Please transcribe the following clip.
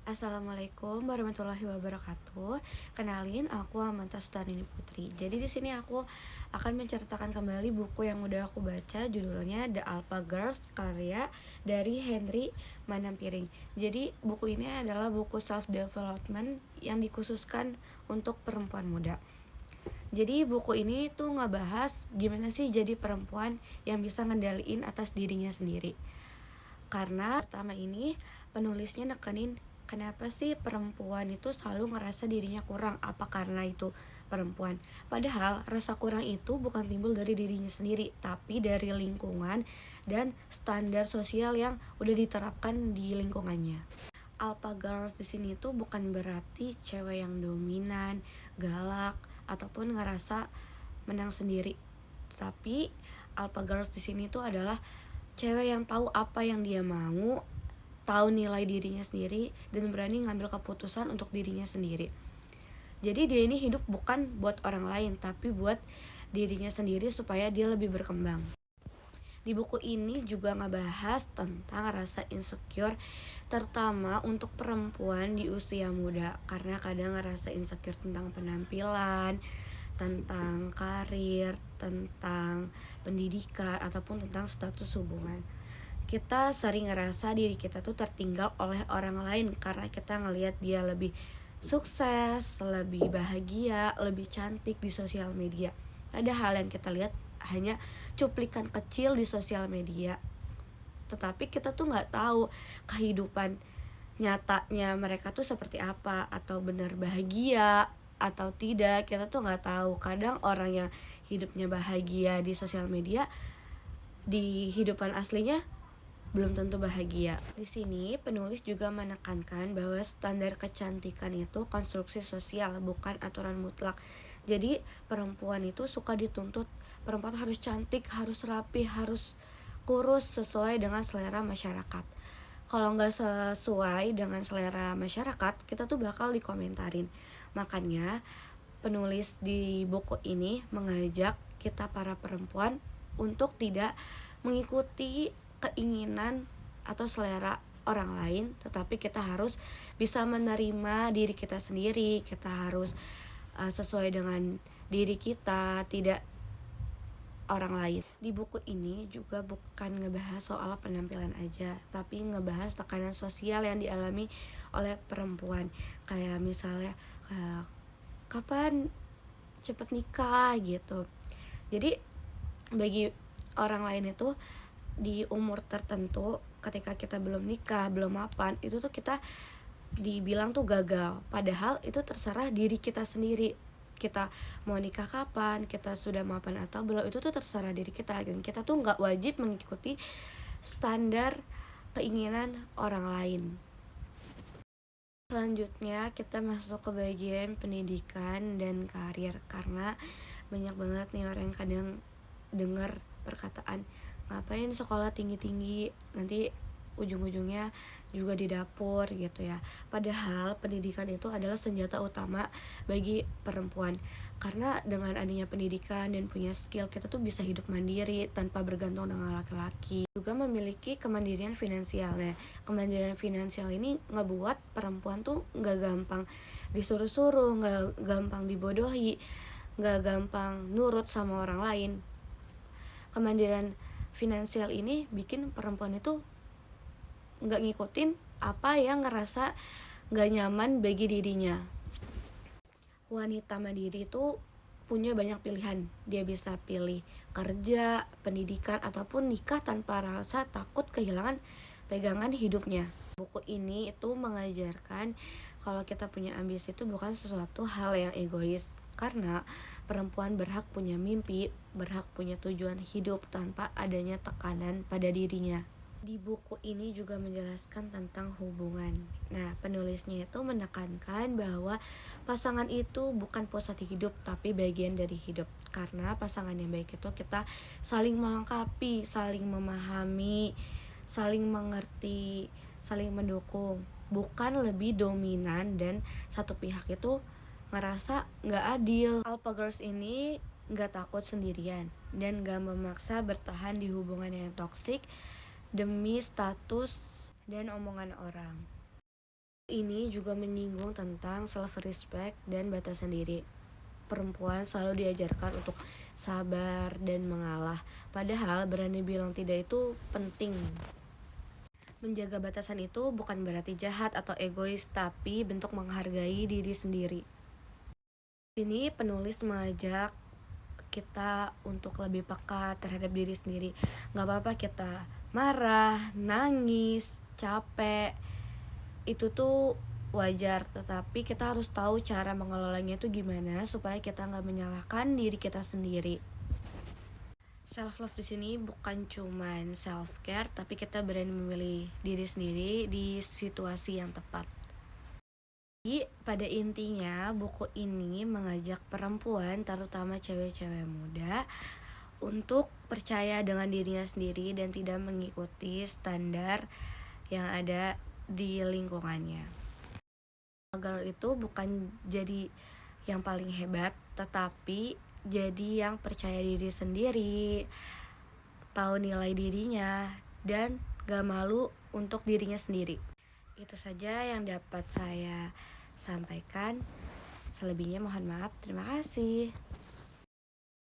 Assalamualaikum warahmatullahi wabarakatuh. Kenalin, aku Amanta Sutarini Putri. Jadi di sini aku akan menceritakan kembali buku yang udah aku baca, judulnya The Alpha Girls, karya dari Henry Manampiring. Jadi buku ini adalah buku self development yang dikhususkan untuk perempuan muda. Jadi buku ini tuh ngebahas gimana sih jadi perempuan yang bisa ngendaliin atas dirinya sendiri. Karena pertama ini penulisnya nekenin kenapa sih perempuan itu selalu ngerasa dirinya kurang, apa karena itu perempuan. Padahal rasa kurang itu bukan timbul dari dirinya sendiri, tapi dari lingkungan dan standar sosial yang udah diterapkan di lingkungannya. Alpha girls di sini tuh bukan berarti cewek yang dominan, galak, ataupun ngerasa menang sendiri. Tapi alpha girls di sini tuh adalah cewek yang tahu apa yang dia mau, tahu nilai dirinya sendiri, dan berani ngambil keputusan untuk dirinya sendiri. Jadi dia ini hidup bukan buat orang lain, tapi buat dirinya sendiri supaya dia lebih berkembang. Di buku ini juga ngebahas tentang rasa insecure, terutama untuk perempuan di usia muda, karena kadang ngerasa insecure tentang penampilan, tentang karir, tentang pendidikan, ataupun tentang status hubungan. Kita sering ngerasa diri kita tuh tertinggal oleh orang lain karena kita ngelihat dia lebih sukses, lebih bahagia, lebih cantik di sosial media. Ada hal yang kita lihat hanya cuplikan kecil di sosial media, tetapi kita tuh nggak tahu kehidupan nyatanya mereka tuh seperti apa, atau benar bahagia atau tidak. Kita tuh nggak tahu. Kadang orang yang hidupnya bahagia di sosial media, di kehidupan aslinya belum tentu bahagia. Di sini penulis juga menekankan bahwa standar kecantikan itu konstruksi sosial, bukan aturan mutlak. Jadi perempuan itu suka dituntut perempuan harus cantik, harus rapi, harus kurus sesuai dengan selera masyarakat. Kalau nggak sesuai dengan selera masyarakat, kita tuh bakal dikomentarin. Makanya penulis di buku ini mengajak kita para perempuan untuk tidak mengikuti keinginan atau selera orang lain, tetapi kita harus bisa menerima diri kita sendiri. Kita harus sesuai dengan diri kita, tidak orang lain. Di buku ini juga bukan ngebahas soal penampilan aja, tapi ngebahas tekanan sosial yang dialami oleh perempuan. Kayak misalnya kapan cepet nikah gitu. Jadi bagi orang lain itu di umur tertentu, ketika kita belum nikah, belum mapan, itu tuh kita dibilang tuh gagal. Padahal itu terserah diri kita sendiri. Kita mau nikah kapan, kita sudah mapan atau belum, itu tuh terserah diri kita. Dan kita tuh gak wajib mengikuti standar keinginan orang lain. Selanjutnya kita masuk ke bagian pendidikan dan karir. Karena banyak banget nih orang yang kadang dengar perkataan, ngapain sekolah tinggi-tinggi, nanti ujung-ujungnya juga di dapur gitu ya. Padahal pendidikan itu adalah senjata utama bagi perempuan. Karena dengan adanya pendidikan dan punya skill, kita tuh bisa hidup mandiri tanpa bergantung dengan laki-laki. Juga memiliki kemandirian finansial. Nah, kemandirian finansial ini ngebuat perempuan tuh gak gampang disuruh-suruh, gak gampang dibodohi, gak gampang nurut sama orang lain. Kemandirian finansial ini bikin perempuan itu gak ngikutin apa yang ngerasa gak nyaman bagi dirinya. Wanita mandiri itu punya banyak pilihan. Dia bisa pilih kerja, pendidikan, ataupun nikah tanpa rasa takut kehilangan pegangan hidupnya. Buku ini itu mengajarkan kalau kita punya ambisi itu bukan sesuatu hal yang egois. Karena perempuan berhak punya mimpi, berhak punya tujuan hidup tanpa adanya tekanan pada dirinya. Di buku ini juga menjelaskan tentang hubungan. Nah, penulisnya itu menekankan bahwa pasangan itu bukan pusat hidup, tapi bagian dari hidup. Karena pasangan yang baik itu kita saling melengkapi, saling memahami, saling mengerti, saling mendukung. Bukan lebih dominan dan satu pihak itu ngerasa gak adil. Alpha Girls ini gak takut sendirian dan gak memaksa bertahan di hubungan yang toksik demi status dan omongan orang. ini juga menyinggung tentang self respect dan batasan diri. Perempuan selalu diajarkan untuk sabar dan mengalah, padahal berani bilang tidak itu penting. Menjaga batasan itu bukan berarti jahat atau egois, tapi bentuk menghargai diri sendiri. Ini penulis mengajak kita untuk lebih peka terhadap diri sendiri. Gak apa-apa kita marah, nangis, capek, itu tuh wajar, tetapi kita harus tahu cara mengelolanya itu gimana supaya kita nggak menyalahkan diri kita sendiri. Self love di sini bukan cuman self care, tapi kita berani memilih diri sendiri di situasi yang tepat. Jadi pada intinya buku ini mengajak perempuan, terutama cewek-cewek muda, untuk percaya dengan dirinya sendiri dan tidak mengikuti standar yang ada di lingkungannya. Girl itu bukan jadi yang paling hebat, tetapi jadi yang percaya diri sendiri, tahu nilai dirinya, dan gak malu untuk dirinya sendiri. Itu saja yang dapat saya sampaikan. Selebihnya mohon maaf. Terima kasih.